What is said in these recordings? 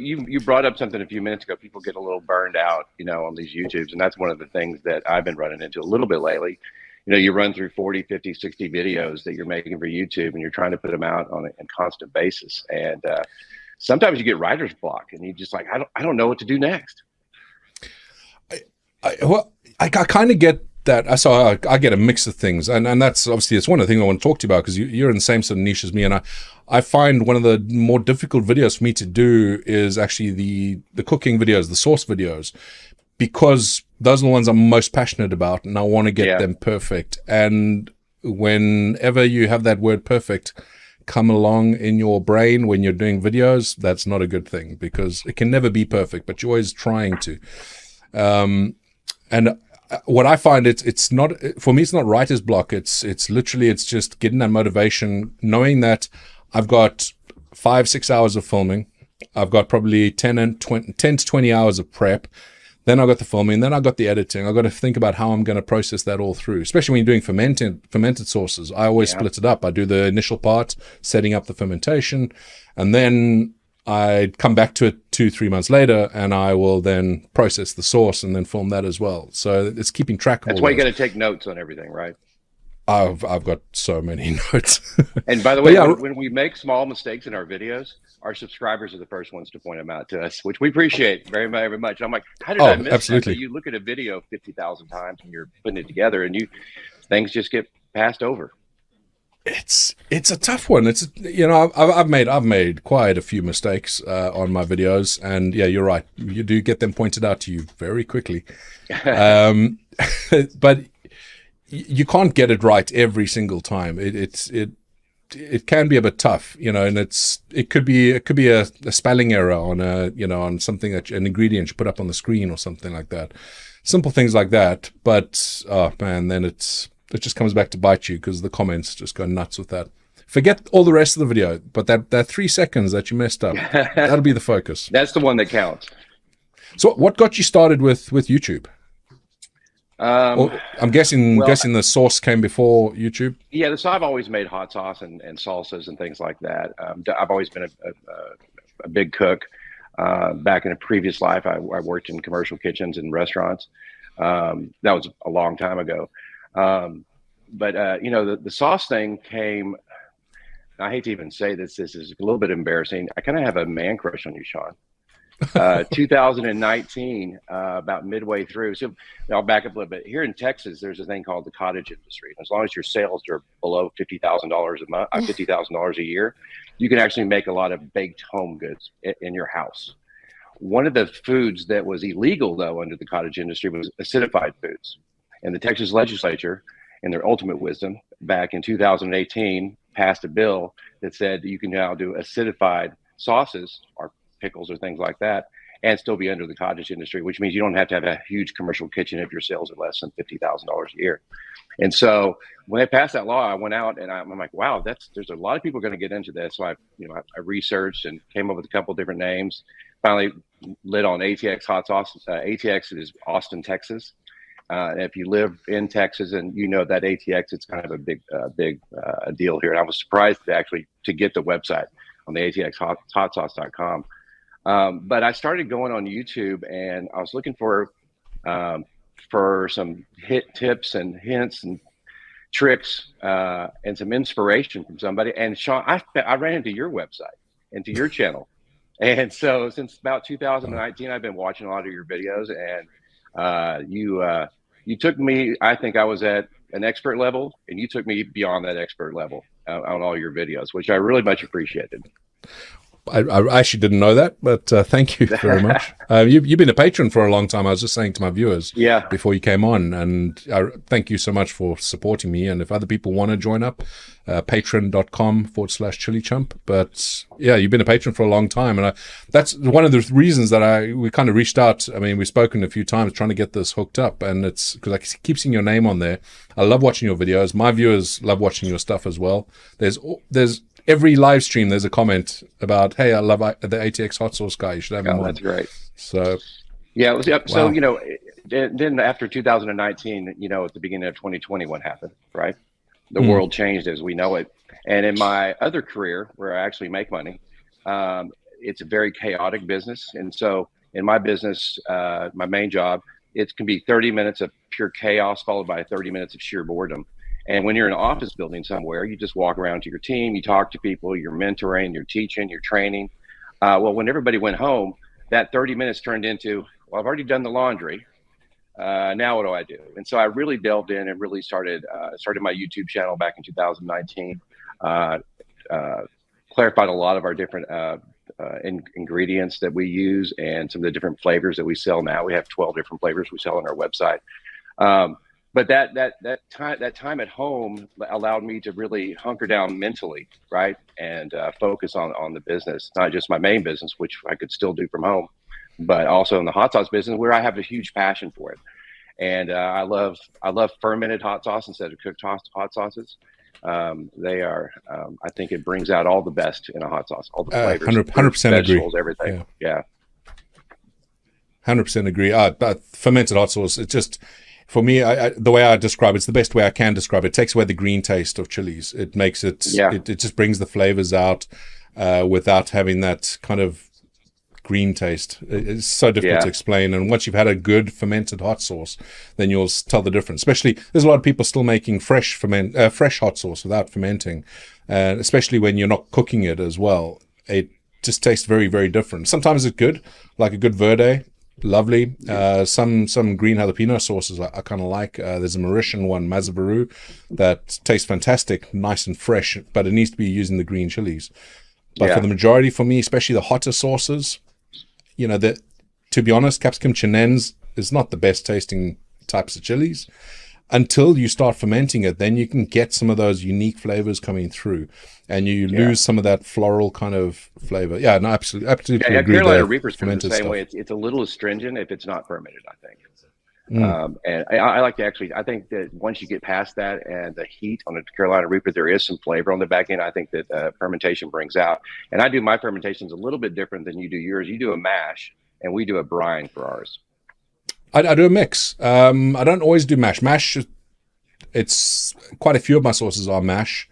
you brought up something a few minutes ago. People get a little burned out, on these YouTubes. And that's one of the things that I've been running into a little bit lately. You run through 40, 50, 60 videos that you're making for YouTube, and you're trying to put them out on a constant basis. And sometimes you get writer's block, and you just like, I don't know what to do next. I kind of get that. So I get a mix of things, and that's obviously it's one of the things I want to talk to you about, because you're in the same sort of niche as me, and I find one of the more difficult videos for me to do is actually the cooking videos, the sauce videos, because those are the ones I'm most passionate about, and I want to get them perfect. And whenever you have that word perfect come along in your brain when you're doing videos, that's not a good thing, because it can never be perfect, but you're always trying to. And what I find, it's not, for me, it's not writer's block. It's literally, it's just getting that motivation, knowing that I've got 5-6 hours of filming. I've got probably 10 to 20 hours of prep. Then I got the filming, then I got the editing. I got to think about how I'm going to process that all through, especially when you're doing fermented sauces. I always split it up. I do the initial part, setting up the fermentation, and then I come back to it 2-3 months later, and I will then process the sauce and then film that as well. So it's keeping track of That's why you got to take notes on everything, right? I've got so many notes. And by the way, when we make small mistakes in our videos, our subscribers are the first ones to point them out to us, which we appreciate very, very much. I'm like, how did I miss absolutely. that? So you look at a video 50,000 times and you're putting it together, and things just get passed over. It's a tough one. It's I've made quite a few mistakes on my videos, and yeah, you're right. You do get them pointed out to you very quickly, but you can't get it right every single time. It can be a bit tough, and it could be a spelling error on on something an ingredient you put up on the screen or something like that. Simple things like that, but oh man, then it just comes back to bite you, because the comments just go nuts with that. Forget all the rest of the video, but that 3 seconds that you messed up, that'll be the focus. That's the one that counts. So what got you started with YouTube? I'm guessing the sauce came before YouTube. Yeah, so I've always made hot sauce and salsas and things like that. I've always been a big cook. Back in a previous life, I worked in commercial kitchens and restaurants. That was a long time ago. But the sauce thing came. I hate to even say this. This is a little bit embarrassing. I kind of have a man crush on you, Shaun. 2019, about midway through. So I'll back up a little bit. Here in Texas, there's a thing called the cottage industry. As long as your sales are below $50,000 a month, $50,000 a year, you can actually make a lot of baked home goods in your house. One of the foods that was illegal, though, under the cottage industry was acidified foods. And the Texas legislature, in their ultimate wisdom, back in 2018, passed a bill that said you can now do acidified sauces or pickles or things like that and still be under the cottage industry, which means you don't have to have a huge commercial kitchen if your sales are less than $50,000 a year. And so when they passed that law, I went out and I'm like, wow, there's a lot of people going to get into this. So I researched and came up with a couple of different names. Finally lit on ATX Hot Sauce. ATX is Austin, Texas. If you live in Texas and that ATX, it's kind of a big deal here. And I was surprised to get the website on the ATXHotSauce.com. But I started going on YouTube, and I was looking for some hit tips and hints and tricks and some inspiration from somebody. And Shaun, I ran into your website, into your channel. And so since about 2019, I've been watching a lot of your videos, and you took me, I think I was at an expert level, and you took me beyond that expert level on all your videos, which I really much appreciated. I actually didn't know that, but thank you very much. You've been a patron for a long time. I was just saying to my viewers before you came on, and thank you so much for supporting me. And if other people want to join up, patreon.com/ChilliChump. But yeah, you've been a patron for a long time. And that's one of the reasons that we kind of reached out. I mean, we've spoken a few times trying to get this hooked up, and it's because I keep seeing your name on there. I love watching your videos. My viewers love watching your stuff as well. There's every live stream, there's a comment about, hey, I love the ATX Hot Sauce guy. You should have him on. That's great. So, yeah, it was. Wow. So, then after 2019, at the beginning of 2020, what happened, right? The world changed as we know it. And in my other career, where I actually make money, it's a very chaotic business. And so in my business, my main job, it can be 30 minutes of pure chaos followed by 30 minutes of sheer boredom. And when you're in an office building somewhere, you just walk around to your team, you talk to people, you're mentoring, you're teaching, you're training. Well, when everybody went home, that 30 minutes turned into, well, I've already done the laundry. Now what do I do? And so I really delved in and really started my YouTube channel back in 2019. Clarified a lot of our different ingredients that we use and some of the different flavors that we sell now. We have 12 different flavors we sell on our website. But that time at home allowed me to really hunker down mentally, right, and focus on the business, not just my main business, which I could still do from home, but also in the hot sauce business, where I have a huge passion for it. And I love fermented hot sauce instead of cooked hot sauces. They are, I think it brings out all the best in a hot sauce, all the flavors, 100% agree. Everything. Yeah. 100% agree. But fermented hot sauce, it just, for me, the way I describe it's the best way I can describe it. It takes away the green taste of chilies. It makes it, it just brings the flavors out without having that kind of green taste. It's so difficult to explain. And once you've had a good fermented hot sauce, then you'll tell the difference. Especially, there's a lot of people still making fresh hot sauce without fermenting, especially when you're not cooking it as well. It just tastes very, very different. Sometimes it's good, like a good verde. Lovely. Some green jalapeno sauces I kind of like. There's a Mauritian one, Mazavaru, that tastes fantastic, nice and fresh, but it needs to be using the green chilies. But for the majority, for me, especially the hotter sauces, to be honest, capsicum chinense is not the best tasting types of chilies. Until you start fermenting it, then you can get some of those unique flavors coming through, and you lose some of that floral kind of flavor. Yeah, no, absolutely agree. Carolina Reaper's fermented the same way. It's a little astringent if it's not fermented, I think. And I like to actually, I think that once you get past that and the heat on the Carolina Reaper, there is some flavor on the back end. I think that fermentation brings out. And I do my fermentations a little bit different than you do yours. You do a mash, and we do a brine for ours. I do a mix. I don't always do mash. Mash, it's quite a few of my sauces are mash,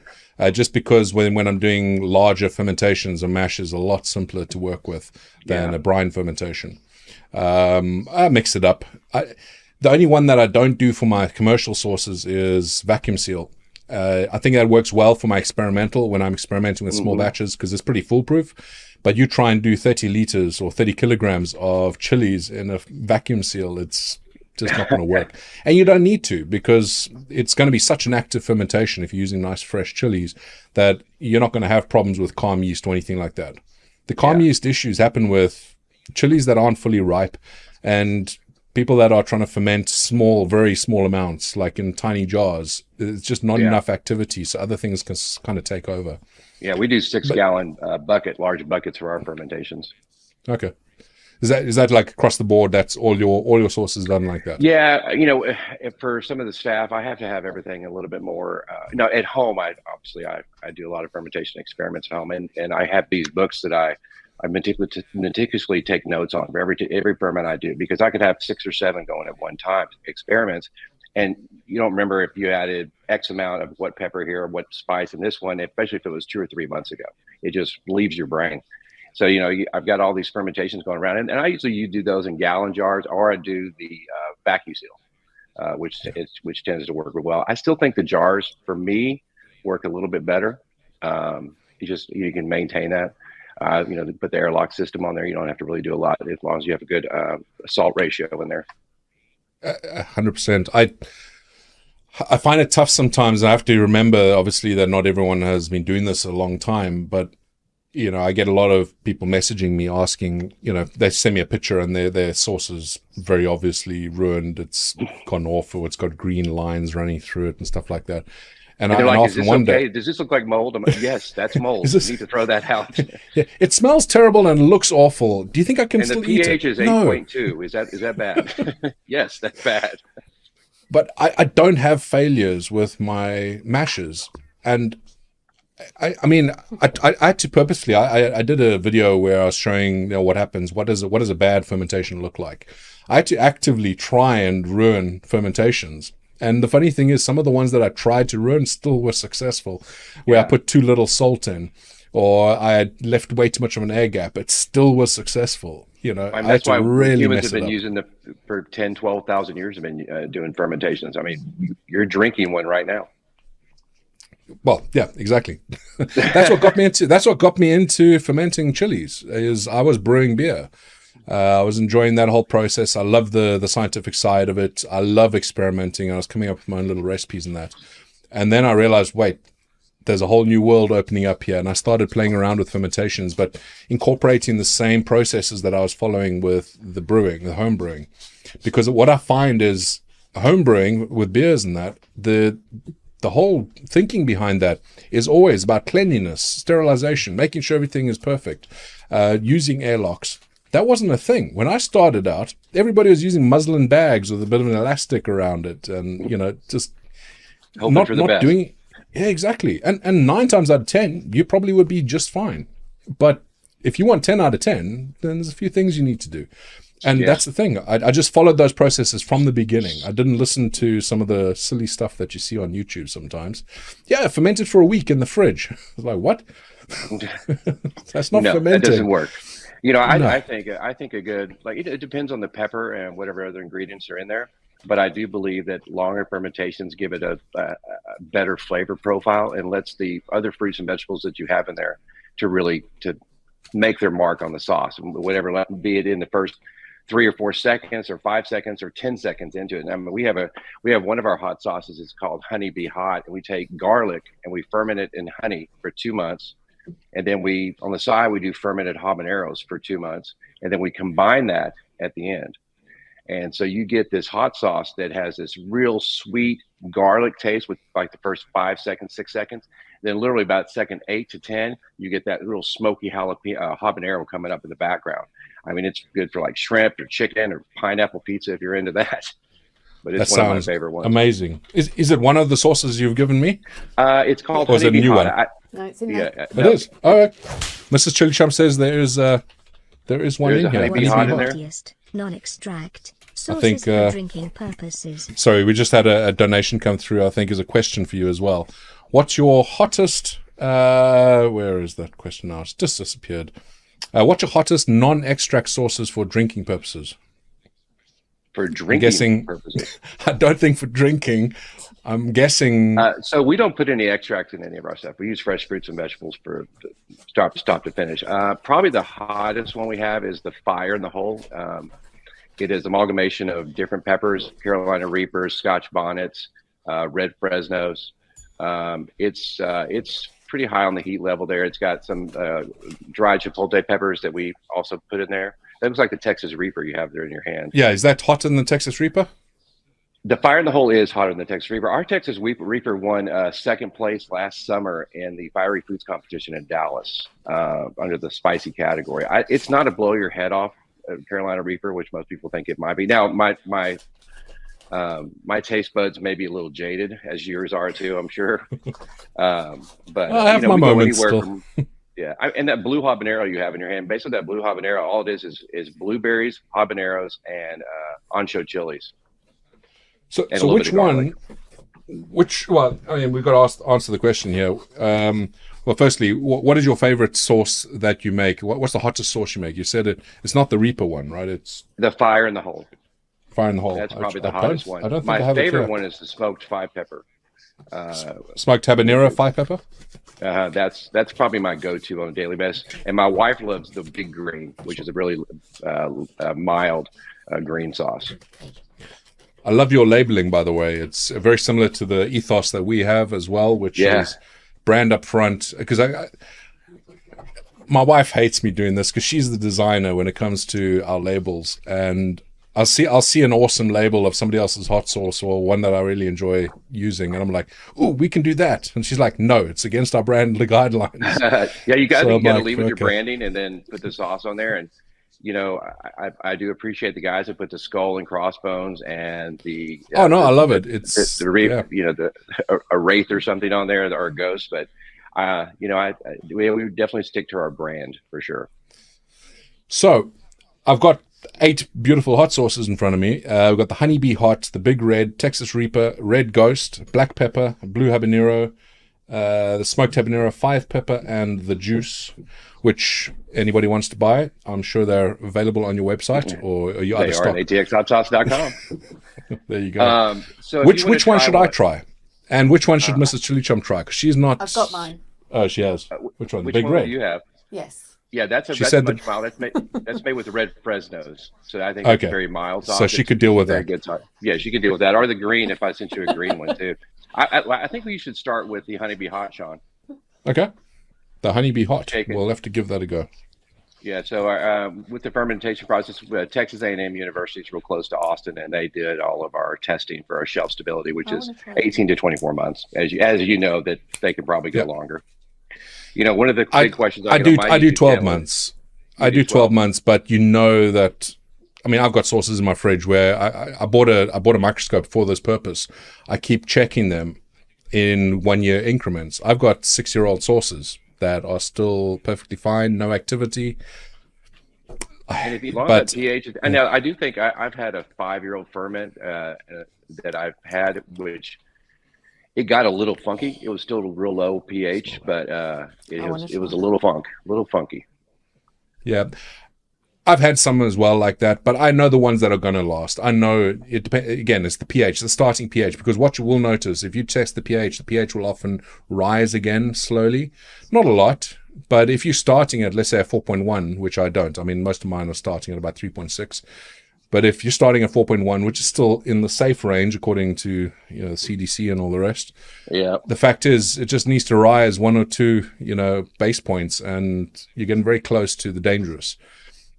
just because when I'm doing larger fermentations, a mash is a lot simpler to work with than a brine fermentation. I mix it up. The only one that I don't do for my commercial sauces is vacuum seal. I think that works well for my experimental when I'm experimenting with small batches, because it's pretty foolproof. But you try and do 30 liters or 30 kilograms of chilies in a vacuum seal, it's just not going to work. And you don't need to, because it's going to be such an active fermentation if you're using nice fresh chilies that you're not going to have problems with calm yeast or anything like that. The calm yeast issues happen with chilies that aren't fully ripe and people that are trying to ferment very small amounts, like in tiny jars. It's just not enough activity, so other things can kind of take over. Yeah, we do 6-gallon large buckets for our fermentations. Okay. Is that like across the board? That's all your sauces done like that? Yeah, for some of the staff, I have to have everything a little bit more. At home, I do a lot of fermentation experiments at home, and I have these books that I meticulously take notes on for every ferment I do, because I could have 6 or 7 going at one time, experiments, and you don't remember if you added X amount of what pepper here or what spice in this one, especially if it was 2 or 3 months ago. It just leaves your brain. So, I've got all these fermentations going around, and I usually do those in gallon jars, or I do the vacuum seal, which tends to work well. I still think the jars, for me, work a little bit better. You can maintain that. Put the airlock system on there. You don't have to really do a lot as long as you have a good salt ratio in there. 100%. I find it tough sometimes. I have to remember, obviously, that not everyone has been doing this a long time, but I get a lot of people messaging me asking, they send me a picture and their sauce is very obviously ruined. It's gone off, or it's got green lines running through it and stuff like that. And I like, often wonder, okay? Does this look like mold? I'm like, yes, that's mold. You need to throw that out. Yeah, it smells terrible and looks awful. Do you think I can still eat it? And the pH is 8.2. Is that bad? Yes, that's bad. But I don't have failures with my mashes. And I had to purposely, I did a video where I was showing what happens. What does a bad fermentation look like? I had to actively try and ruin fermentations. And the funny thing is, some of the ones that I tried to ruin still were successful, where I put too little salt in. or I had left way too much of an air gap, it still was successful. You know, I mean, I had that's why to really humans mess have it been up. using for 10, 12,000 years have been doing fermentations. I mean, you're drinking one right now. Well, yeah, exactly. That's what got me into. That's what got me into fermenting chilies. Is I was brewing beer. I was enjoying that whole process. I love the scientific side of it. I love experimenting. I was coming up with my own little recipes and that. And then I realized, wait, there's a whole new world opening up here. And I started playing around with fermentations, but incorporating the same processes that I was following with the brewing, the home brewing. Because what I find is home brewing with beers and that, the whole thinking behind that is always about cleanliness, sterilization, making sure everything is perfect, using airlocks. That wasn't a thing. When I started out, everybody was using muslin bags with a bit of an elastic around it and, just Hoping for the best. doing. Yeah, exactly. And 9 times out of 10, you probably would be just fine. But if you want 10 out of 10, then there's a few things you need to do. And that's the thing. I just followed those processes from the beginning. I didn't listen to some of the silly stuff that you see on YouTube sometimes. Yeah, fermented for a week in the fridge. I was like, what? That's not fermenting. That doesn't work. No. I think a good, like, it depends on the pepper and whatever other ingredients are in there. But I do believe that longer fermentations give it a better flavor profile and lets the other fruits and vegetables that you have in there to make their mark on the sauce, whatever, be it in the first 3 or 4 seconds or 5 seconds or 10 seconds into it. And I mean, we have one of our hot sauces. It's called Honeybee Hot, and we take garlic and we ferment it in honey for 2 months. And then on the side, we do fermented habaneros for 2 months. And then we combine that at the end. And so you get this hot sauce that has this real sweet garlic taste with like the first 5 seconds, 6 seconds. Then literally about second 8 to 10, you get that real smoky jalapeno habanero coming up in the background. I mean, it's good for like shrimp or chicken or pineapple pizza if you're into that. But it's one of my favorite ones. Amazing. Is it one of the sauces you've given me? It's called Honeybee Hot. No, it's in there. It is. All right. Mrs. ChilliChump says there is one in here. Honeybee Hot in there. Non-extract. I think for drinking purposes. Sorry, we just had a donation come through. I think is a question for you as well. What's your hottest? Where is that question now? It's just disappeared. What's your hottest non-extract sauces for drinking purposes? For drinking purposes, I don't think for drinking. I'm guessing. So we don't put any extract in any of our stuff. We use fresh fruits and vegetables for start to finish. Probably the hottest one we have is the Fire in the Hole. It is amalgamation of different peppers, Carolina Reapers, Scotch bonnets, red Fresnos. It's pretty high on the heat level there. It's got some dried chipotle peppers that we also put in there. That looks like the Texas Reaper you have there in your hand. Yeah, is that hotter than the Texas Reaper? The Fire in the Hole is hotter than the Texas Reaper. Our Texas Reaper won second place last summer in the Fiery Foods competition in Dallas under the spicy category. It's not a blow your head off Carolina Reaper, which most people think it might be. Now, my taste buds may be a little jaded, as yours are too, I'm sure. But I have my moments still. And that blue habanero you have in your hand, basically that blue habanero, all it is blueberries, habaneros, and ancho chilies. So which one? Well, I mean, we've got to answer the question here. Well, firstly, what is your favorite sauce that you make? What's the hottest sauce you make? You said it's not the Reaper one, right? It's the Fire in the Hole. Fire in the Hole. That's probably the hottest one. I don't think My favorite one is the smoked 5-pepper. Smoked habanero 5-pepper? That's probably my go-to on a daily basis. And my wife loves the Big Green, which is a really mild green sauce. I love your labeling, by the way. It's very similar to the ethos that we have as well, which is brand up front. Because my wife hates me doing this because she's the designer when it comes to our labels. And I'll see an awesome label of somebody else's hot sauce or one that I really enjoy using, and I'm like, "Ooh, we can do that." And she's like, "No, it's against our brand guidelines." Yeah, you got to leave with your branding and then put the sauce on there. And I do appreciate the guys that put the skull and crossbones and the. I love it. It's a wraith or something on there, or a ghost, but we would definitely stick to our brand for sure. So, I've got 8 beautiful hot sauces in front of me. We've got the Honeybee Hot, the Big Red, Texas Reaper, Red Ghost, Black Pepper, Blue Habanero, the smoked habanero 5-pepper, and the juice, which anybody wants to buy. I'm sure they're available on your website, or are you out They of are stock? at atxhotsauce.com. There you go. So Which one should I try? And which one should Mrs. ChilliChump try? Because she's not... I've got mine. Oh, she has. Which one? The Which big one red? do you have? Yes. Yeah, that's She said much mild. That's made with the red Fresnos. So I think Okay. it's very mild. So she could deal with very that. good sauce. Yeah, she could deal with that. Or the green if I sent you a green one too. I think we should start with the honeybee hot, Shaun. Okay. The honeybee hot. Take it. We'll have to give that a go. Yeah, so with the fermentation process, Texas A&M University is real close to Austin, and they did all of our testing for our shelf stability, which is 18 to 24 months. As you know, that they could probably go longer. You know, one of the big questions I do 12 months. I do 12 months, but you know that. I mean, I've got sauces in my fridge where I bought a microscope for this purpose. I keep checking them in 1 year increments. I've got 6-year-old sauces that are still perfectly fine, no activity. And if you long that pH, and now I do think I've had a 5-year-old ferment that I've had, which it got a little funky. It was still a real low pH, but it was a little funky. Yeah. I've had some as well like that, but I know the ones that are going to last. I know it depends. Again, it's the pH, the starting pH, because what you will notice if you test the pH will often rise again slowly. Not a lot, but if you're starting at, let's say, a 4.1, which I don't. I mean, most of mine are starting at about 3.6. But if you're starting at 4.1, which is still in the safe range according to the CDC and all the rest, the fact is it just needs to rise 1 or 2 base points, and you're getting very close to the dangerous.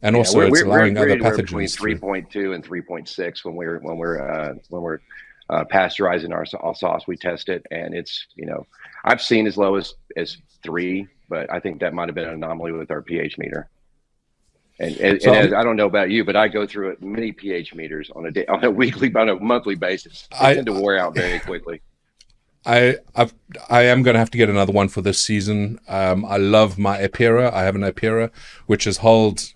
And also, it's allowing other pathogens. Between 3.2 and 3.6 when we're pasteurizing our sauce, we test it, and it's I've seen as low as 3, but I think that might have been an anomaly with our pH meter. And as, I don't know about you, but I go through many pH meters on a monthly basis. They tend to wear out very quickly. I am going to have to get another one for this season. I love my Apera. I have an Apera, which has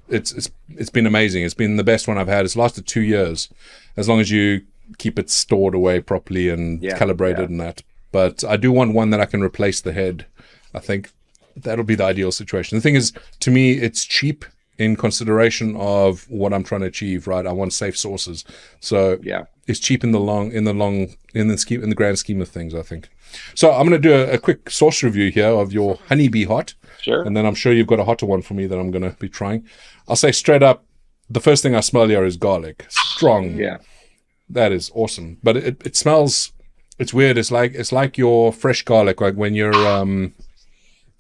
it's been amazing. It's been the best one I've had. It's lasted 2 years, as long as you keep it stored away properly and calibrated and that. But I do want one that I can replace the head. I think that'll be the ideal situation. The thing is, to me, it's cheap in consideration of what I'm trying to achieve, right? I want safe sources. So it's cheap in the grand scheme of things, I think. So I'm going to do a quick sauce review here of your honeybee hot. Sure. And then I'm sure you've got a hotter one for me that I'm going to be trying. I'll say straight up, the first thing I smell here is garlic. Strong. Yeah. That is awesome. But it smells, it's weird. It's like your fresh garlic, like when you're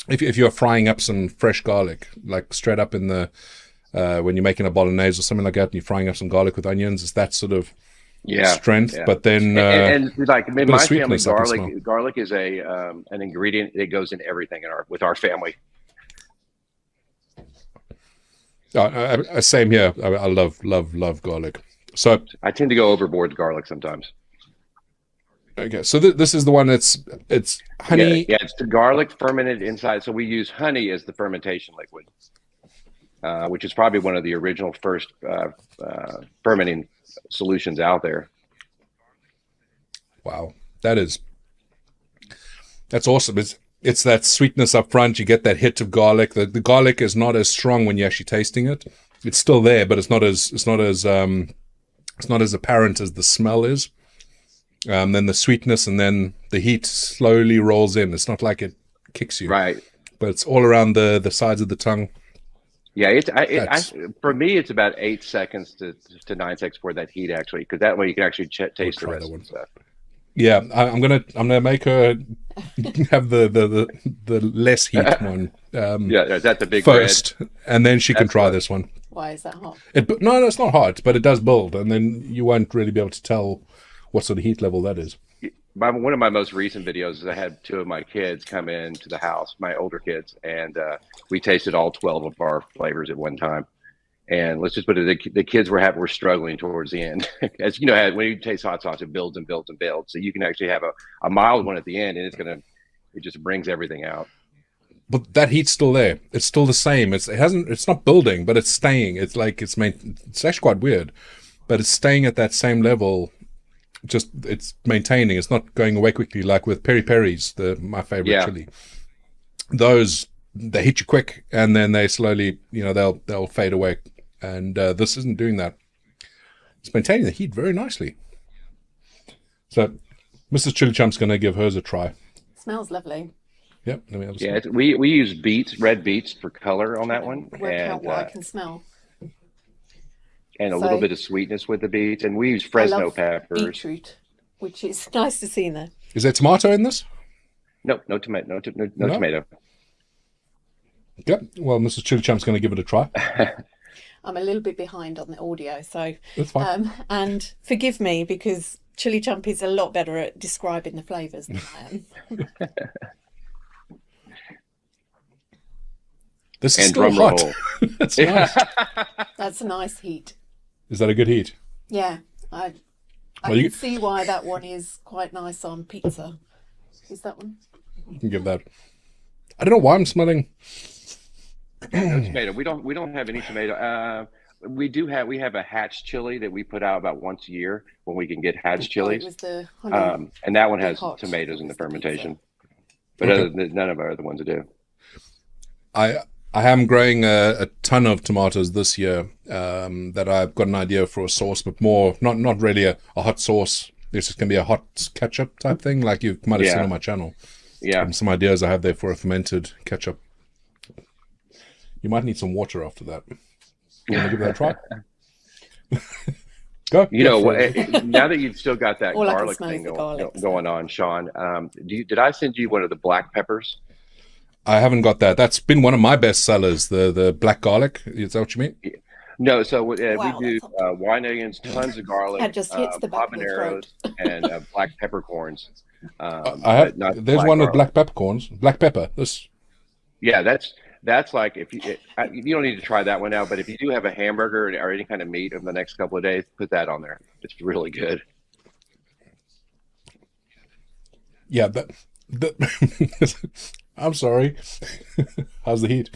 if you're frying up some fresh garlic, like straight up in the when you're making a bolognese or something like that, and you're frying up some garlic with onions, it's that sort of strength. Yeah. But then and like in my family, garlic is an ingredient that goes in everything with our family. Same here. I love garlic. So I tend to go overboard with garlic sometimes. Okay, so this is the one it's honey. Yeah, it's the garlic fermented inside. So we use honey as the fermentation liquid, which is probably one of the original first fermenting solutions out there. Wow, that's awesome. It's that sweetness up front. You get that hit of garlic. The garlic is not as strong when you're actually tasting it. It's still there, but it's not as apparent as the smell is. Then the sweetness, and then the heat slowly rolls in. It's not like it kicks you, right? But it's all around the sides of the tongue. Yeah, for me, it's about 8 seconds to 9 seconds for that heat actually, because that way you can actually taste the rest of the stuff. Yeah, I'm gonna make her have the less heat one. That's a big first, and then she can try this one. Why is that hot? No, it's not hot, but it does build, and then you won't really be able to tell what sort of heat level that is. One of my most recent videos is I had 2 of my kids come into the house, my older kids, and we tasted all 12 of our flavors at one time. And let's just put it, the kids were struggling towards the end. As you know, when you taste hot sauce, it builds and builds and builds. So you can actually have a mild one at the end, and it just brings everything out. But that heat's still there. It's still the same. It's not building, but it's staying. It's actually quite weird, but it's staying at that same level just it's maintaining. It's not going away quickly like with peri peris, my favorite chili. Those they hit you quick, and then they slowly, they'll fade away. And this isn't doing that. It's maintaining the heat very nicely. So, Mrs. ChilliChump's going to give hers a try. Smells lovely. Yep. Let me have a Yeah, we use red beets for color on that one. Work out what I can smell. And a little bit of sweetness with the beets. And we use Fresno peppers. Beetroot, which is nice to see in there. Is there tomato in this? No tomato. No tomato. Yep. Well, Mrs. ChilliChump's going to give it a try. I'm a little bit behind on the audio, so that's fine. And forgive me because ChilliChump is a lot better at describing the flavours than I am. This is still hot. That's nice. That's a nice heat. Is that a good heat? Yeah, I can see why that one is quite nice on pizza. Is that one? You can give that. I don't know why I'm smelling. No tomato. We don't have any tomato. We have a hatch chili that we put out about once a year when we can get hatch chilies. It was the honey, and that one has tomatoes in the fermentation. But other than none of our other ones do. I am growing a ton of tomatoes this year that I've got an idea for a sauce, but more not really a hot sauce. This is going to be a hot ketchup type thing, like you might have seen on my channel. Yeah. Some ideas I have there for a fermented ketchup. You might need some water after that. You want to give that a try? Go. Now that you've still got that all garlic thing going on, Shaun, did I send you one of the black peppers? I haven't got that. That's been one of my best sellers, the black garlic. Is that what you mean? No, so we do wine onions, tons of garlic, that just hits the back habaneros, and black peppercorns. There's one with black peppercorns. Black pepper. This. Yeah, that's like if you don't need to try that one out, but if you do have a hamburger or any kind of meat over the next couple of days, put that on there. It's really good. Yeah, I'm sorry. How's the heat?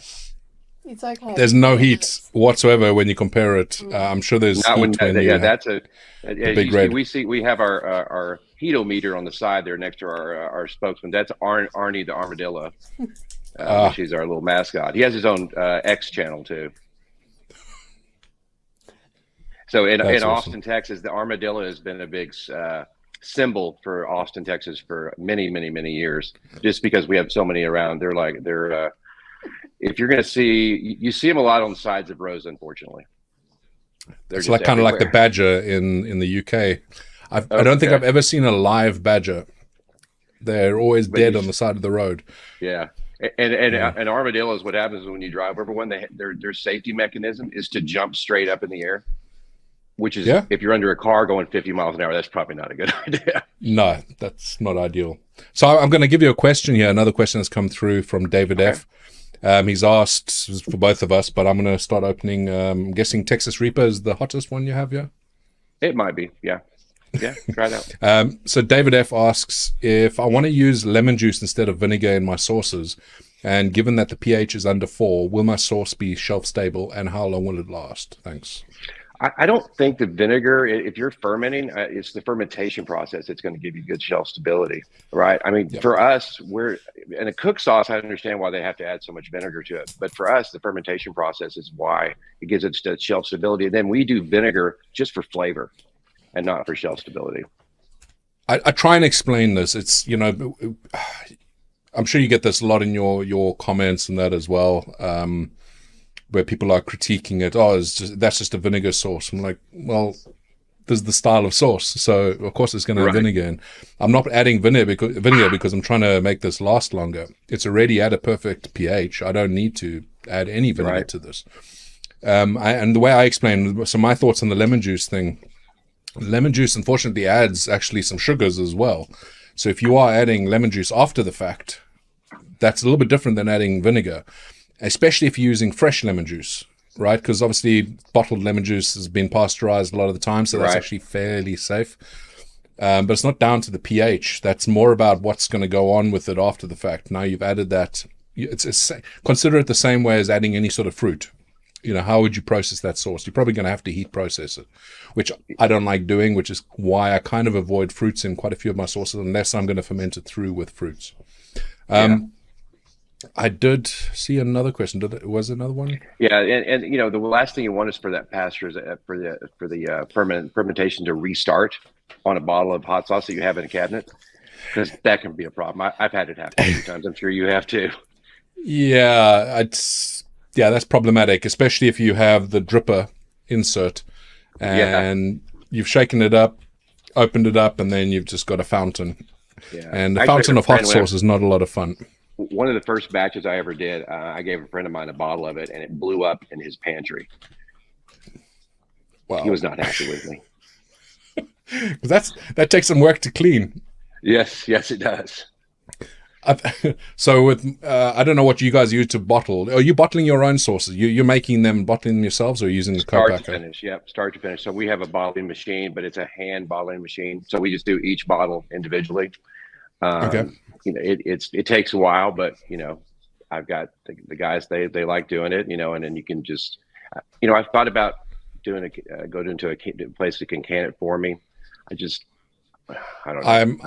It's okay. There's no heat whatsoever when you compare it. I'm sure there's not heat that's a big red. We have our heatometer on the side there next to our spokesman. That's Arnie the armadillo, which is our little mascot. He has his own X channel too. So in Austin, Texas, the armadillo has been a big symbol for Austin, Texas for many, many, many years, just because we have so many around. They're if you're going to you see them a lot on the sides of roads, unfortunately. It's like kind of like the badger in the UK. I don't think I've ever seen a live badger. They're always dead on the side of the road. Yeah. And armadillos, what happens when you drive over one, their safety mechanism is to jump straight up in the air. Which is, if you're under a car going 50 miles an hour, that's probably not a good idea. No, that's not ideal. So I'm going to give you a question here. Another question has come through from David F. He's asked for both of us, but I'm going to start opening. I'm guessing Texas Reaper is the hottest one you have here? It might be, yeah. Yeah, try it out. So David F. asks, if I want to use lemon juice instead of vinegar in my sauces, and given that the pH is under 4, will my sauce be shelf stable, and how long will it last? Thanks. I don't think the vinegar, if you're fermenting, it's the fermentation process that's going to give you good shelf stability, right? I mean, for us, in a cooked sauce, I understand why they have to add so much vinegar to it. But for us, the fermentation process is why it gives it shelf stability. And then we do vinegar just for flavor and not for shelf stability. I try and explain this. It's, I'm sure you get this a lot in your comments and that as well. Where people are critiquing it, that's just a vinegar sauce. I'm like, well, this is the style of sauce, so of course it's going to have vinegar in. I'm not adding vinegar because I'm trying to make this last longer. It's already at a perfect pH. I don't need to add any vinegar to this. And the way I explain, so my thoughts on the lemon juice thing, lemon juice unfortunately adds actually some sugars as well. So if you are adding lemon juice after the fact, that's a little bit different than adding vinegar. Especially if you're using fresh lemon juice, right? Because obviously bottled lemon juice has been pasteurized a lot of the time, so that's actually fairly safe. But it's not down to the pH. That's more about what's going to go on with it after the fact. Now you've added that. Consider it the same way as adding any sort of fruit. how would you process that sauce? You're probably going to have to heat process it, which I don't like doing, which is why I kind of avoid fruits in quite a few of my sauces unless I'm going to ferment it through with fruits. I did see another question. Was there another one? Yeah, and the last thing you want is for that pasture is for the fermentation to restart on a bottle of hot sauce that you have in a cabinet, because that can be a problem. I've had it happen a few times. I'm sure you have too. Yeah, that's problematic, especially if you have the dripper insert and you've shaken it up, opened it up, and then you've just got a fountain. Yeah. And the fountain of hot sauce is not a lot of fun. One of the first batches I ever did, I gave a friend of mine a bottle of it, and it blew up in his pantry. Wow. He was not happy with me. That takes some work to clean. Yes, it does. So with I don't know what you guys use to bottle. Are you bottling your own sauces? You're making them, bottling them yourselves, or using the co-packer? Start to finish. Yep, start to finish. So we have a bottling machine, but it's a hand bottling machine. So we just do each bottle individually. Okay. It takes a while, but I've got the guys they like doing it. And then you can just I've thought about doing go into a place that can can it for me. I don't know.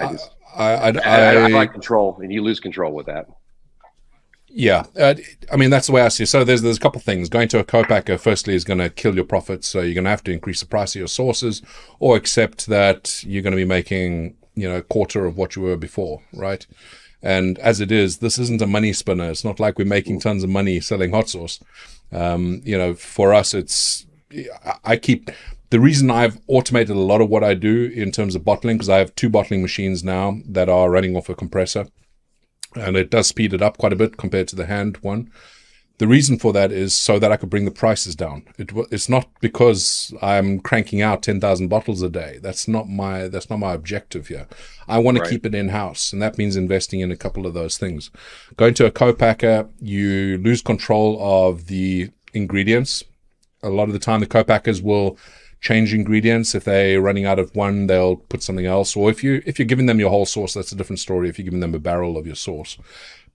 I like control, and you lose control with that. Yeah, that's the way I see it. So there's a couple of things. Going to a co-packer, firstly, is going to kill your profits. So you're going to have to increase the price of your sauces, or accept that you're going to be making a quarter of what you were before, right? And as it is, this isn't a money spinner. It's not like we're making tons of money selling hot sauce. For us, the reason I've automated a lot of what I do in terms of bottling, because I have 2 bottling machines now that are running off a compressor, and it does speed it up quite a bit compared to the hand one. The reason for that is so that I could bring the prices down. It's not because I'm cranking out 10,000 bottles a day. That's not my objective here. I want to keep it in-house, and that means investing in a couple of those things. Going to a co-packer, you lose control of the ingredients. A lot of the time, the co-packers will change ingredients. If they're running out of one, they'll put something else. Or if you're giving them your whole sauce, that's a different story. If you're giving them a barrel of your sauce.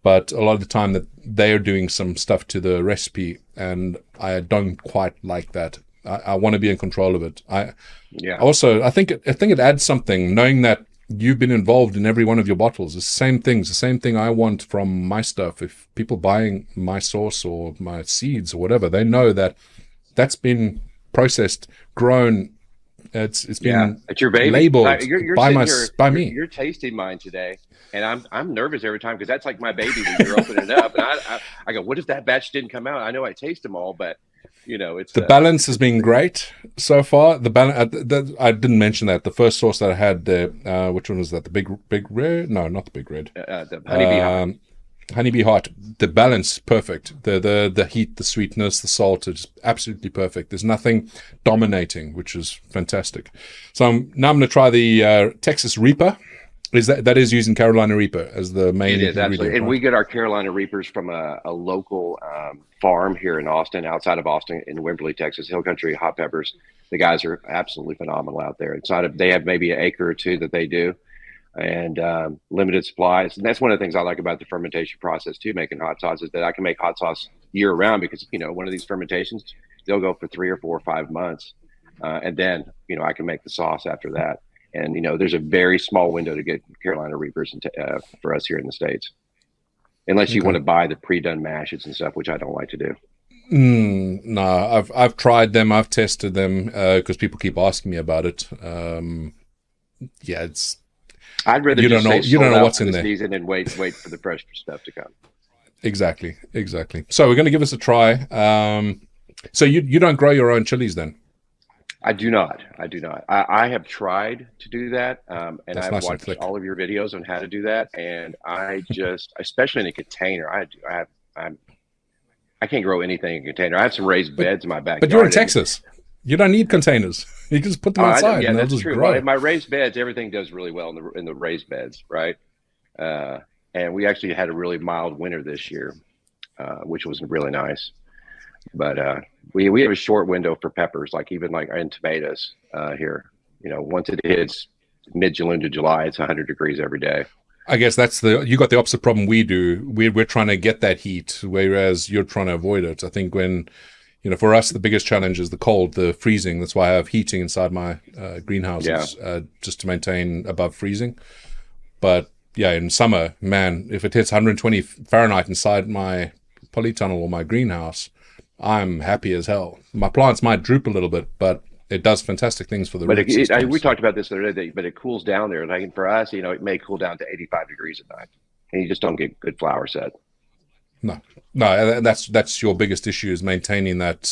But a lot of the time that they're doing some stuff to the recipe, and I don't quite like that. I want to be in control of it. I think it adds something knowing that you've been involved in every one of your bottles. It's the same thing I want from my stuff. If people buying my sauce or my seeds or whatever, they know that that's been processed, grown. It's been it's your baby. Labeled you're by me. You're tasting mine today, and I'm nervous every time because that's like my baby when you're opening it up. And I go, what if that batch didn't come out? I know I taste them all, but it's the balance has been great so far. The balance. I didn't mention that the first sauce that I had there. Which one was that? The big red? No, not the big red. The honeybee. Honeybee Hot, the balance perfect. The heat, the sweetness, the salt is absolutely perfect. There's nothing dominating, which is fantastic. So now I'm going to try the Texas Reaper. That is using Carolina Reaper as the main ingredient, absolutely. And we get our Carolina Reapers from a local farm here in Austin, outside of Austin, in Wimberley, Texas, Hill Country Hot Peppers. The guys are absolutely phenomenal out there. They have maybe an acre or 2 that they do, and limited supplies. And that's one of the things I like about the fermentation process too, making hot sauce, is that I can make hot sauce year round, because one of these fermentations, they'll go for 3 or 4 or 5 months, and then I can make the sauce after that. And there's a very small window to get Carolina Reapers for us here in the States, unless you want to buy the pre-done mashes and stuff, which I don't like to do. No, I've tried them, I've tested them, because people keep asking me about it. It's. I'd rather you don't know what's in there. Season and wait for the fresh stuff to come. Exactly. So we're going to give this a try. So you don't grow your own chilies then? I do not. I have tried to do that, and I've watched all of your videos on how to do that. And I just, especially in a container, I can't grow anything in a container. I have some raised beds in my backyard. But you're in Texas. You don't need containers. You can just put them outside. Yeah, and that's they'll just true. grow. My raised beds, everything does really well in the raised beds, right? And we actually had a really mild winter this year, which was really nice. But we have a short window for peppers, even in tomatoes here. Once it hits mid-June to July, it's 100 degrees every day. I guess you got the opposite problem we do. We're trying to get that heat, whereas you're trying to avoid it. I think when for us, the biggest challenge is the cold, the freezing. That's why I have heating inside my greenhouses, just to maintain above freezing. But yeah, in summer, man, if it hits 120 Fahrenheit inside my polytunnel or my greenhouse, I'm happy as hell. My plants might droop a little bit, but it does fantastic things for the root system. We talked about this the other day, but it cools down there. Like for us, it may cool down to 85 degrees at night, and you just don't get good flower set. No, that's your biggest issue, is maintaining that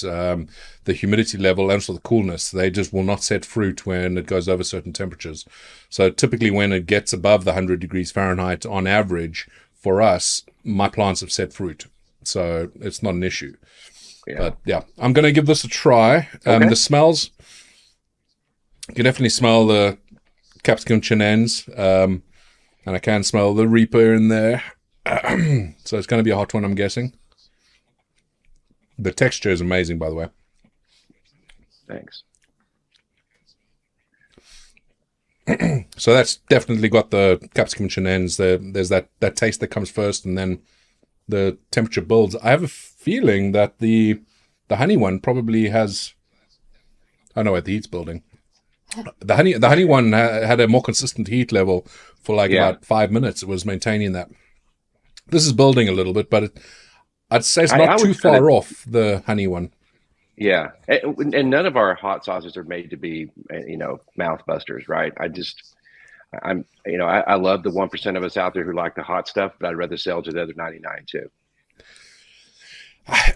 the humidity level and also the coolness. They just will not set fruit when it goes over certain temperatures. So typically when it gets above the 100 degrees Fahrenheit on average, for us, my plants have set fruit. So it's not an issue. Yeah. But yeah, I'm going to give this a try. Okay. The smells, you can definitely smell the capsicum chinense, and I can smell the Reaper in there. So it's going to be a hot one, I'm guessing. The texture is amazing, by the way. Thanks. So that's definitely got the capsicum chinense. There's that taste that comes first, and then the temperature builds. I have a feeling that the honey one probably has... Oh no, the heat's building. The honey one had a more consistent heat level for about 5 minutes. It was maintaining that. This is building a little bit, but I'd say it's not too far off the honey one. Yeah, and none of our hot sauces are made to be, mouth busters, right? I love the 1% of us out there who like the hot stuff, but I'd rather sell to the other 99 too.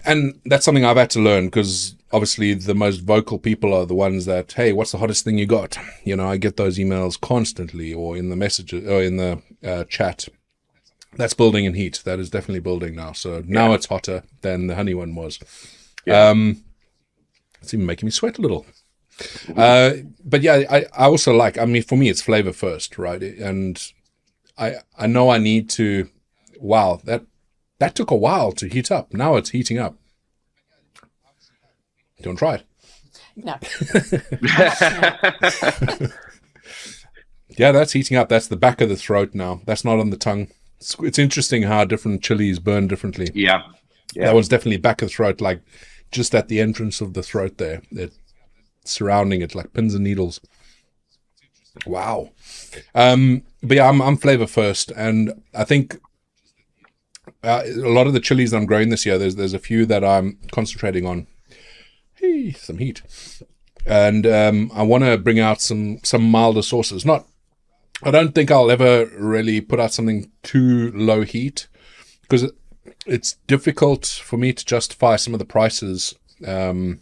And that's something I've had to learn, because obviously the most vocal people are the ones that, hey, what's the hottest thing you got? I get those emails constantly, or in the messages, or in the chat. That's building in heat. That is definitely building now. So now it's hotter than the honey one was. Yeah. It's even making me sweat a little. But yeah, I also like, for me, it's flavor first, right? And I know I need to, wow, that took a while to heat up. Now it's heating up. Do you want to try it? No. Yeah, that's heating up. That's the back of the throat now. That's not on the tongue. It's interesting how different chilies burn differently. Yeah. That one's definitely back of the throat, like just at the entrance of the throat there. It's surrounding it like pins and needles. Wow. But yeah, I'm flavor first, and I think a lot of the chilies that I'm growing this year, there's a few that I'm concentrating on. Hey, some heat. And I want to bring out some milder sauces. I don't think I'll ever really put out something too low heat, because it's difficult for me to justify some of the prices that,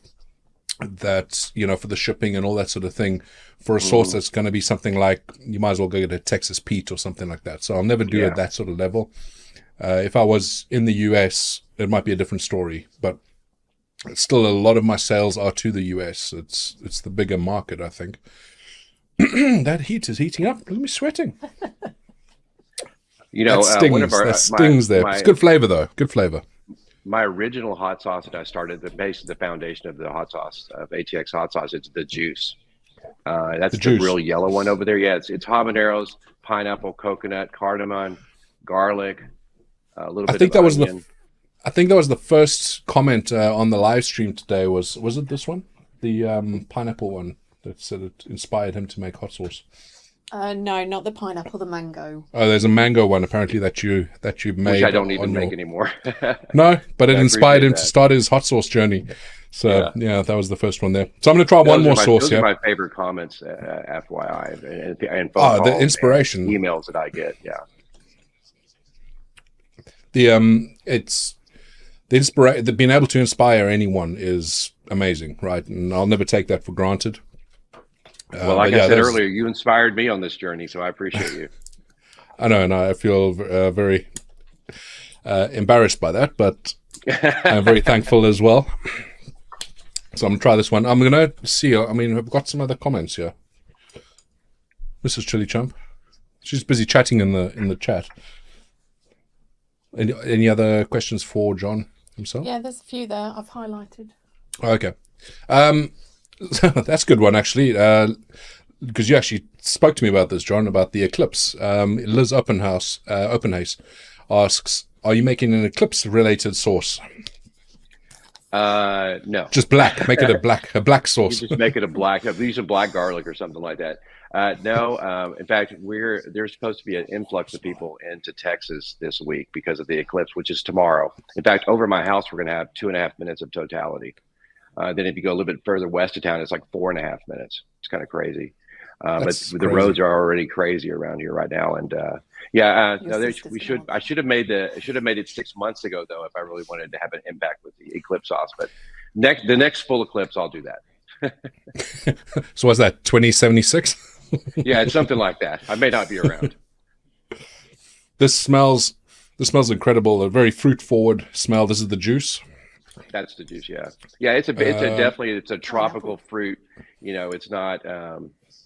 for the shipping and all that sort of thing, for a sauce that's going to be something like, you might as well go get a Texas Pete or something like that. So I'll never do it at that sort of level. If I was in the US, it might be a different story, but still a lot of my sales are to the US. It's the bigger market, I think. That heat is heating up. Look at me sweating. That stings. That stings there. It's good flavor, though. Good flavor. My original hot sauce that I started, the foundation of the hot sauce, of ATX Hot Sauce, it's the juice. That's the real yellow one over there. Yeah, it's habaneros, pineapple, coconut, cardamom, garlic, a little bit of onion. I think that was the first comment on the live stream today. Was it this one? The pineapple one that said it inspired him to make hot sauce. No, not the pineapple, the mango. Oh, there's a mango one apparently that you've made. Which I don't even make anymore. No, but it inspired him to start his hot sauce journey. So yeah, that was the first one there. So I'm going to try one more sauce. Those are my favorite comments, FYI, and phone calls, the inspiration emails that I get. Yeah. Being able to inspire anyone is amazing, right? And I'll never take that for granted. Well, like I said earlier, you inspired me on this journey, so I appreciate you. I know, and I feel very embarrassed by that, but I'm very thankful as well. So I'm going to try this one. I'm going to see, I've got some other comments here. Mrs. ChilliChump. She's busy chatting in the chat. Any other questions for John himself? Yeah, there's a few there I've highlighted. Okay. That's a good one, actually, because you actually spoke to me about this, John, about the eclipse. Liz Oppenhaus asks, are you making an eclipse-related sauce? No. Just black. Make it a black You sauce. just make it a black. We use some black garlic or something like that. No. In fact, there's supposed to be an influx of people into Texas this week because of the eclipse, which is tomorrow. In fact, over my house, we're going to have 2.5 minutes of totality. Then if you go a little bit further west of town, it's like 4.5 minutes. It's kind of crazy. But the roads are already crazy around here right now. And I should have made it 6 months ago though, if I really wanted to have an impact with the eclipse sauce. But the next full eclipse, I'll do that. So was that 2076? Yeah, it's something like that. I may not be around. This smells incredible. A very fruit forward smell. This is the juice. That's the juice. Yeah. It's a tropical fruit. You know, it's not.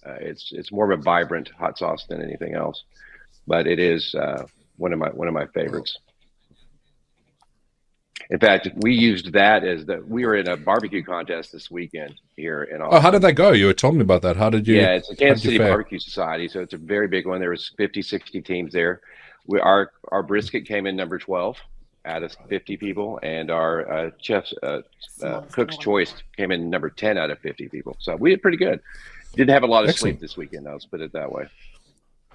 It's more of a vibrant hot sauce than anything else, but it is one of my favorites. In fact, we used that we were in a barbecue contest this weekend here in Austin. Oh, how did that go? You were telling me about that. How did you? Yeah, it's a Kansas City Barbecue Society, so it's a very big one. There was 50, 60 teams there. Our brisket came in number 12 out of 50 people, and our chef's cook's choice came in number 10 out of 50 people. So we did pretty good. Didn't have a lot of sleep this weekend, let's put it that way.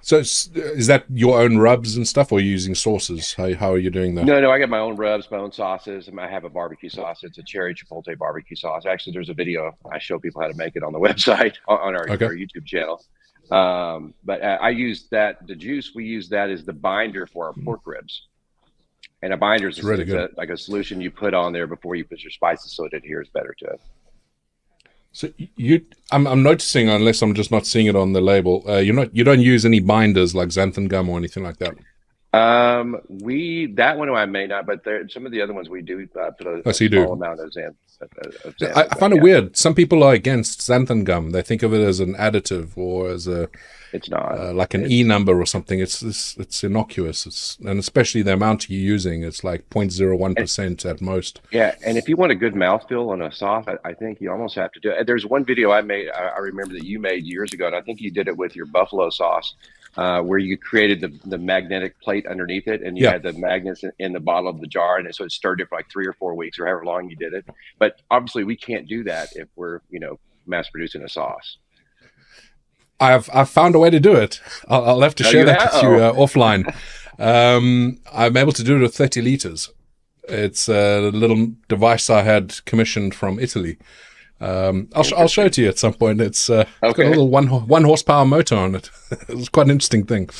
So is that your own rubs and stuff, or are you using sauces? How are you doing that? No, I got my own rubs, my own sauces. I have a barbecue sauce. It's a cherry chipotle barbecue sauce. Actually, there's a video. I show people how to make it on the website, on our YouTube channel. But I use that, the juice, we use that as the binder for our pork ribs. And a binder is really good. Like a solution you put on there before you put your spices so it adheres better to it. So I'm noticing, unless I'm just not seeing it on the label, you don't use any binders like xanthan gum or anything like that. That one I may not, but some of the other ones we do put a small amount of xanthan. I find it weird. Some people are against xanthan gum. They think of it as an additive or as a. It's not like an E number or something. It's innocuous. And especially the amount you're using, it's like 0.01% at most. Yeah, and if you want a good mouthfeel on a sauce, I think you almost have to do it. There's one video I made. I remember that you made years ago, and I think you did it with your buffalo sauce, where you created the magnetic plate underneath it, and you had the magnets in the bottom of the jar, and so it stirred it for like 3 or 4 weeks or however long you did it. But obviously, we can't do that if we're mass producing a sauce. I've found a way to do it. I'll have to share that with you offline. I'm able to do it with 30 liters. It's a little device I had commissioned from Italy. I'll show it to you at some point. It's got a little one horsepower motor on it. It's quite an interesting thing.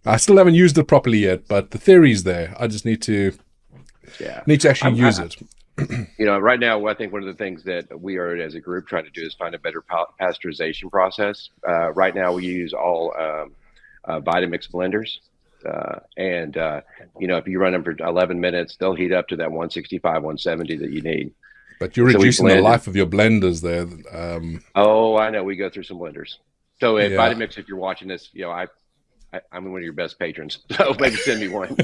I still haven't used it properly yet, but the theory's there. I just need to actually use it. Right now, I think one of the things that we are as a group trying to do is find a better pasteurization process. Right now, we use all Vitamix blenders. If you run them for 11 minutes, they'll heat up to that 165, 170 that you need. But you're reducing the life of your blenders there. Oh, I know. We go through some blenders. So at Vitamix, if you're watching this, I'm one of your best patrons. So maybe send me one.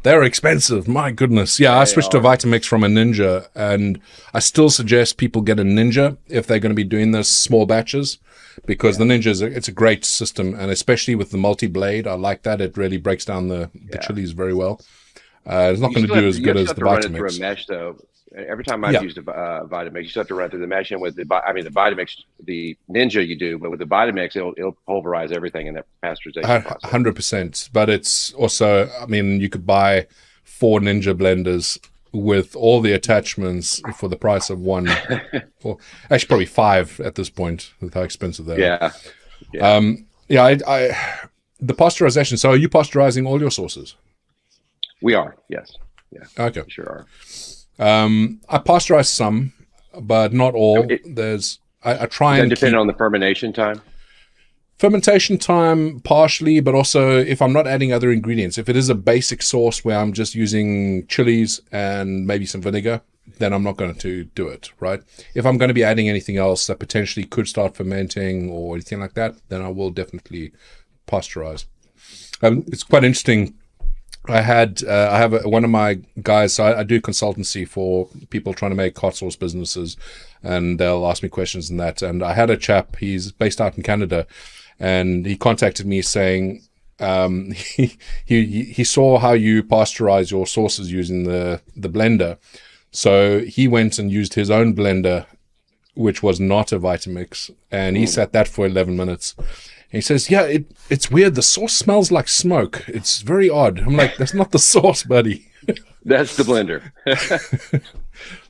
They're expensive. My goodness. Yeah, I switched to Vitamix from a Ninja, and I still suggest people get a Ninja if they're going to be doing this small batches, because the Ninja it's a great system, and especially with the multi-blade, I like that. It really breaks down the chilies very well. It's not going to do as good as the Vitamix. Run it through a mesh, though. Every time I've used a Vitamix, you still have to run through the mesh. And with the Vitamix, the Ninja you do, but with the Vitamix, it'll pulverize everything in that pasteurization process. 100%. But it's also, you could buy 4 Ninja blenders with all the attachments for the price of one. Or actually, probably 5 at this point, with how expensive they are. The pasteurization. So, are you pasteurizing all your sauces? We are. Yes. Yeah. Okay. We sure are. I pasteurize some, but not all. I try and depending on the fermentation time. Fermentation time, partially, but also if I'm not adding other ingredients. If it is a basic sauce where I'm just using chilies and maybe some vinegar, then I'm not going to do it, right? If I'm going to be adding anything else that potentially could start fermenting or anything like that, then I will definitely pasteurize. It's quite interesting. I have one of my guys, so I do consultancy for people trying to make hot sauce businesses, and they'll ask me questions and that. And I had a chap, he's based out in Canada, and he contacted me saying he saw how you pasteurize your sauces using the blender. So he went and used his own blender, which was not a Vitamix, and he sat that for 11 minutes. And he says, yeah, it's weird. The sauce smells like smoke. It's very odd. I'm like, that's not the sauce, buddy. That's the blender.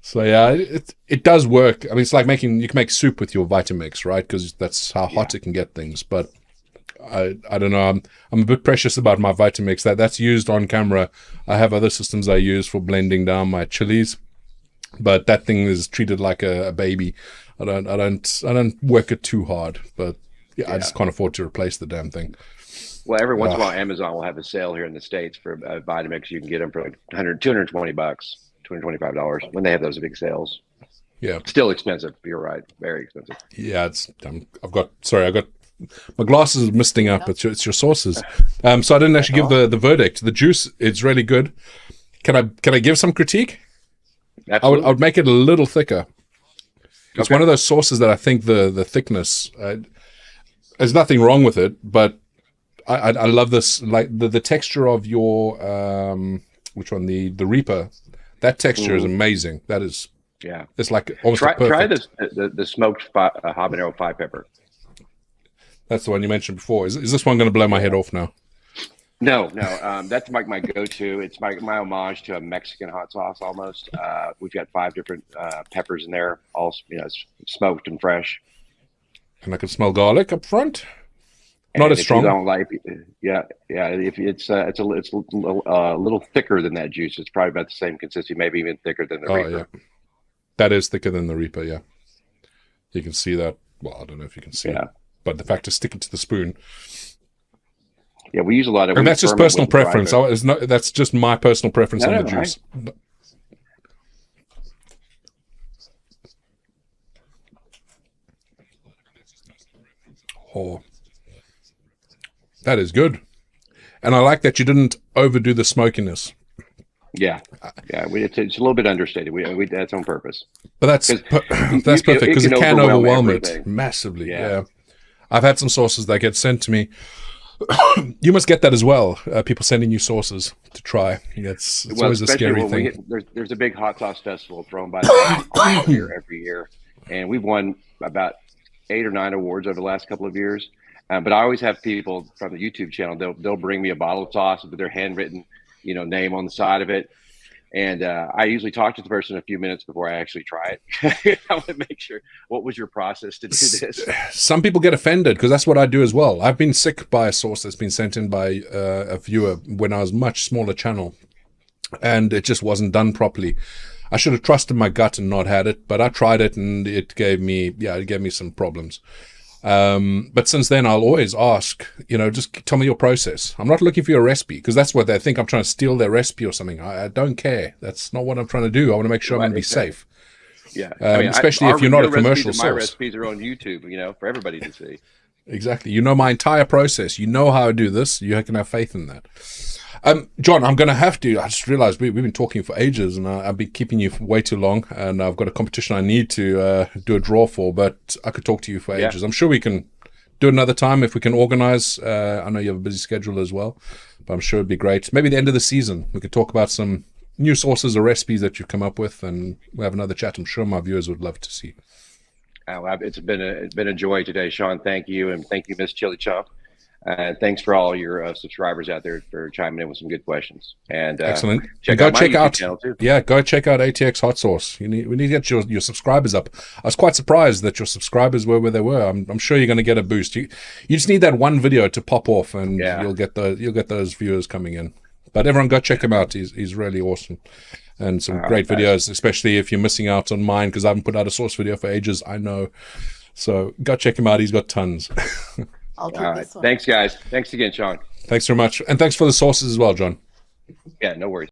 So yeah, it does work. I mean, it's like you can make soup with your Vitamix, right? Because that's how hot it can get things. But I don't know. I'm a bit precious about my Vitamix. That's used on camera. I have other systems I use for blending down my chilies, but that thing is treated like a baby. I don't work it too hard, but I just can't afford to replace the damn thing. Well, every once in a while, Amazon will have a sale here in the States for Vitamix. You can get them for like $220, $225 when they have those big sales. Yeah. Still expensive. You're right. Very expensive. Yeah, I've got my glasses are misting up. It's your sauces. So I didn't actually give the verdict. The juice, it's really good. Can I give some critique? Absolutely. I would make it a little thicker. It's one of those sauces that I think the thickness, there's nothing wrong with it, but I love this, like the texture of your which one, the Reaper. That texture is amazing. That is, it's like almost try this the smoked habanero 5-pepper. That's the one you mentioned before. Is this one going to blow my head off now? No. That's like my go-to. It's my homage to a Mexican hot sauce almost. We've got 5 different peppers in there, all smoked and fresh. And I can smell garlic up front. And Not as strong. You don't like, if it's a little thicker than that juice. It's probably about the same consistency, maybe even thicker than the Reaper. Yeah. That is thicker than the Reaper. Yeah, you can see that. Well, I don't know if you can see it, but the fact is sticking to the spoon. Yeah, we use a lot of. And that's just personal preference. That's just my personal preference on the juice. Right. Oh, that is good, and I like that you didn't overdo the smokiness. Yeah. It's a little bit understated. We that's on purpose. But that's perfect because it can overwhelm it massively. Yeah. I've had some sauces that get sent to me. You must get that as well. People sending you sauces to try. It's always a scary thing. There's a big hot sauce festival thrown by the here every year, and we've won about 8 or 9 awards over the last couple of years. But I always have people from the YouTube channel. They'll bring me a bottle of sauce with their handwritten, name on the side of it. And I usually talk to the person a few minutes before I actually try it. I want to make sure, what was your process to do this? Some people get offended because that's what I do as well. I've been sick by a sauce that's been sent in by a viewer when I was much smaller channel, and it just wasn't done properly. I should have trusted my gut and not had it, but I tried it and it gave me some problems. But since then, I'll always ask, just tell me your process. I'm not looking for your recipe because that's what they think. I'm trying to steal their recipe or something. I don't care. That's not what I'm trying to do. I want to make sure I'm going to be safe. Yeah. Especially if you're not a commercial source. My recipes are on YouTube, for everybody to see. Exactly. You know my entire process. You know how I do this. You can have faith in that. John, I'm going to have to. I just realized we've been talking for ages, and I've been keeping you for way too long. And I've got a competition I need to do a draw for, but I could talk to you for ages. I'm sure we can do it another time if we can organize. I know you have a busy schedule as well, but I'm sure it'd be great. Maybe the end of the season, we could talk about some new sauces or recipes that you've come up with, and we'll have another chat. I'm sure my viewers would love to see. It's been a joy today, Shaun. Thank you, and thank you, Miss ChilliChump. Thanks for all your subscribers out there for chiming in with some good questions. And excellent. Go check out ATX Hot Sauce. We need to get your subscribers up. I was quite surprised that your subscribers were where they were. I'm sure you're going to get a boost. You just need that one video to pop off, and you'll get those viewers coming in. But everyone, go check him out. He's really awesome, and some great videos. Especially if you're missing out on mine, because I haven't put out a sauce video for ages. I know. So go check him out. He's got tons. All right. Thanks, guys. Thanks again, Shaun. Thanks very much. And thanks for the sauces as well, John. Yeah, no worries.